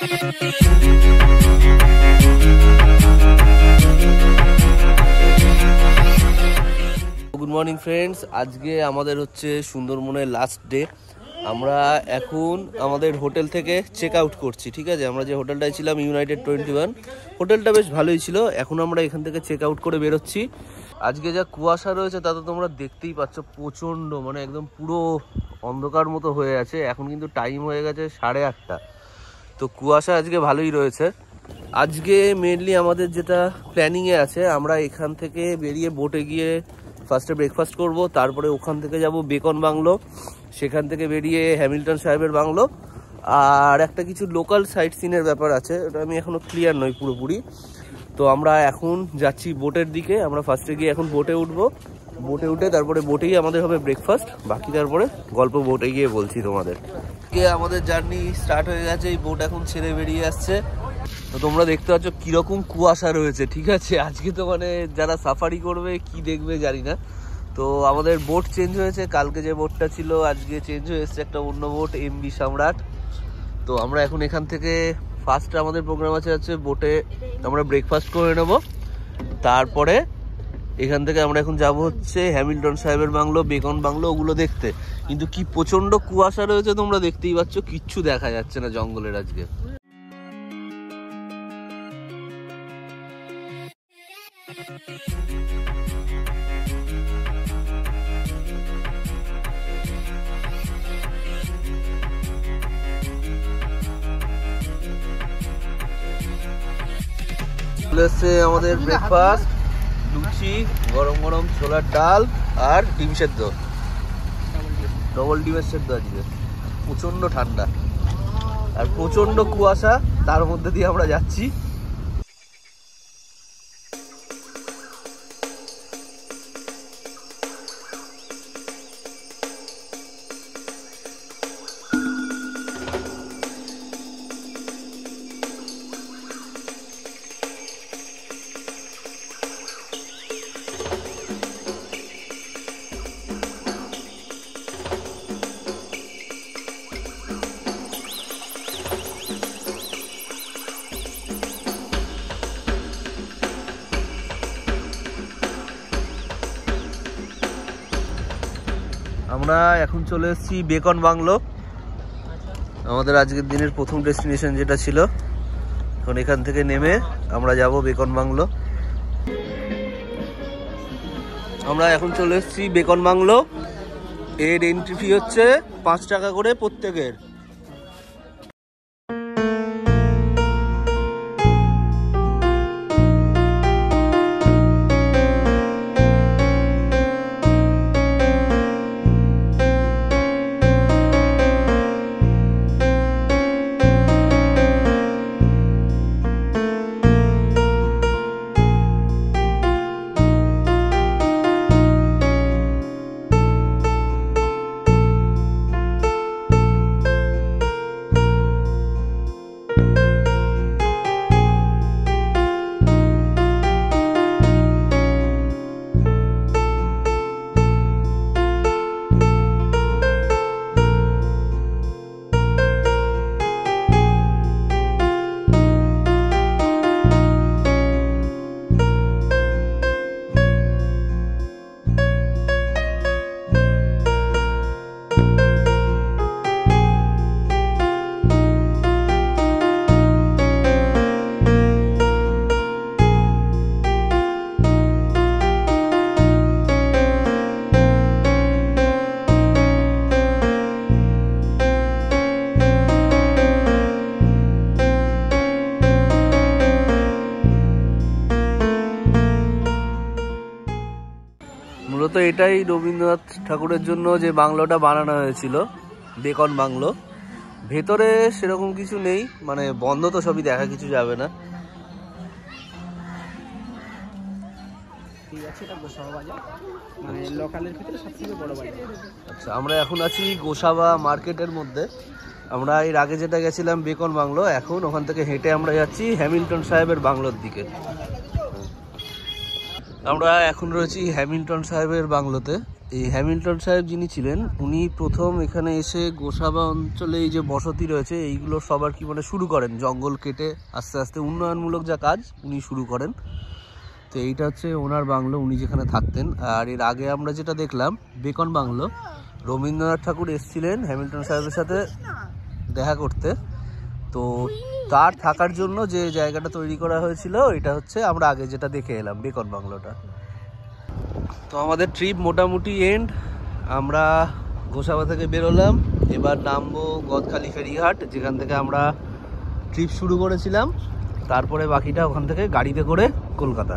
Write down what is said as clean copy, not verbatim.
Good morning friends, আজকে আমাদের হচ্ছে সুন্দরবনের লাস্ট ডে। আমরা এখন আমাদের হোটেল থেকে চেক আউট করছি, ঠিক আছে। আমরা যে হোটেলটায় ছিলাম ইউনাইটেড 21, হোটেলটা বেশ ভালোই ছিল। এখন আমরা এখান থেকে চেক আউট করে বেরোচ্ছি। আজকে যা কুয়াশা রয়েছে তা তো তোমরা দেখতেই পাচ্ছ, প্রচণ্ড, মানে একদম পুরো অন্ধকার মতো হয়ে আছে। এখন কিন্তু টাইম হয়ে গেছে 8:30, তো কুয়াশা আজকে ভালোই রয়েছে। আজকে মেনলি আমাদের যেটা প্ল্যানিংয়ে আছে, আমরা এখান থেকে বেরিয়ে বোটে গিয়ে ফার্স্টে ব্রেকফাস্ট করব, তারপরে ওখান থেকে যাব বেকন বাংলো, সেখান থেকে বেরিয়ে হ্যামিল্টন সাহেবের বাংলো, আর একটা কিছু লোকাল সাইট সিনের ব্যাপার আছে, ওটা আমি এখনও ক্লিয়ার নই পুরোপুরি। তো আমরা এখন যাচ্ছি বোটের দিকে। আমরা ফার্স্টে গিয়ে এখন বোটে উঠবো, বোটে উঠে তারপরে বোটেই আমাদের হবে ব্রেকফাস্ট, বাকি তারপরে গল্প বোটে গিয়ে বলছি তোমাদের। আমাদের জার্নি স্টার্ট হয়ে গেছে, এই বোট এখন ছেড়ে বেরিয়ে আসছে। তো তোমরা দেখতে পাচ্ছ কিরকম কুয়াশা রয়েছে, ঠিক আছে। আজকে তো মানে যারা সাফারি করবে কি দেখবে জানি না। তো আমাদের বোট চেঞ্জ হয়েছে, কালকে যে বোটটা ছিল আজকে চেঞ্জ হয়ে এসছে একটা অন্য বোট, এমবি সম্রাট। তো আমরা এখন এখান থেকে ফার্স্ট আমাদের প্রোগ্রাম আছে বোটে আমরা ব্রেকফাস্ট করে নেব, তারপরে এখান থেকে আমরা এখন যাব হচ্ছে হ্যামিল্টন সাহেবের বাংলো, বেকন বাংলো, ওগুলো দেখতে। কিন্তু কি প্রচন্ড কুয়াশা রয়েছে তোমরা দেখতেই পাচ্ছ, কিচ্ছু দেখা যাচ্ছে না জঙ্গলের আজকে। আমাদের ব্রেকফাস্ট, লুচি, গরম গরম ছোলার ডাল আর ডিম সেদ্ধ, ডবল ডিমের সেদ্ধ। আজকে প্রচন্ড ঠান্ডা আর প্রচন্ড কুয়াশা, তার মধ্যে দিয়ে আমরা যাচ্ছি। আমরা এখন চলে এসেছি বেকন বাংলো, আমাদের আজকের দিনের প্রথম ডেস্টিনেশন যেটা ছিল। এখন এখান থেকে নেমে আমরা যাব বেকন বাংলো। আমরা এখন চলে এসেছি বেকন বাংলো। এর এন্ট্রি ফি হচ্ছে 5 টাকা করে প্রত্যেকের। মূলত এটাই রবীন্দ্রনাথ ঠাকুরের জন্য যে বাংলোটা বানানো হয়েছিল, বেকন বাংলো। ভেতরে সেরকম কিছু নেই, মানে বন্ধ, তো সবই দেখা কিছু যাবে না। আচ্ছা, আমরা এখন আছি গোসাবা মার্কেটের মধ্যে। আমরা এর আগে যেটা গেছিলাম বেকন বাংলো, এখন ওখান থেকে হেঁটে আমরা যাচ্ছি হ্যামিল্টন সাহেবের বাংলোর দিকে। আমরা এখন রয়েছি হ্যামিল্টন সাহেবের বাংলোতে। এই হ্যামিল্টন সাহেব যিনি ছিলেন উনি প্রথম এখানে এসে গোসাবা অঞ্চলে এই যে বসতি রয়েছে এইগুলো সবার কি মানে শুরু করেন, জঙ্গল কেটে আস্তে আস্তে উন্নয়নমূলক যা কাজ উনি শুরু করেন। তো এইটা হচ্ছে ওনার বাংলো, উনি যেখানে থাকতেন। আর এর আগে আমরা যেটা দেখলাম বেকন বাংলো, রবীন্দ্রনাথ ঠাকুর এসেছিলেন হ্যামিল্টন সাহেবের সাথে দেখা করতে, তো তার থাকার জন্য যে জায়গাটা তৈরি করা হয়েছিল এটা হচ্ছে আমরা আগে যেটা দেখে এলাম বেকন বাংলোটা। তো আমাদের ট্রিপ মোটামুটি এন্ড, আমরা গোসাবা থেকে বেরোলাম, এবার নামবো গদখালি ফেরিঘাট যেখান থেকে আমরা ট্রিপ শুরু করেছিলাম, তারপরে বাকিটা ওখান থেকে গাড়িতে করে কলকাতা।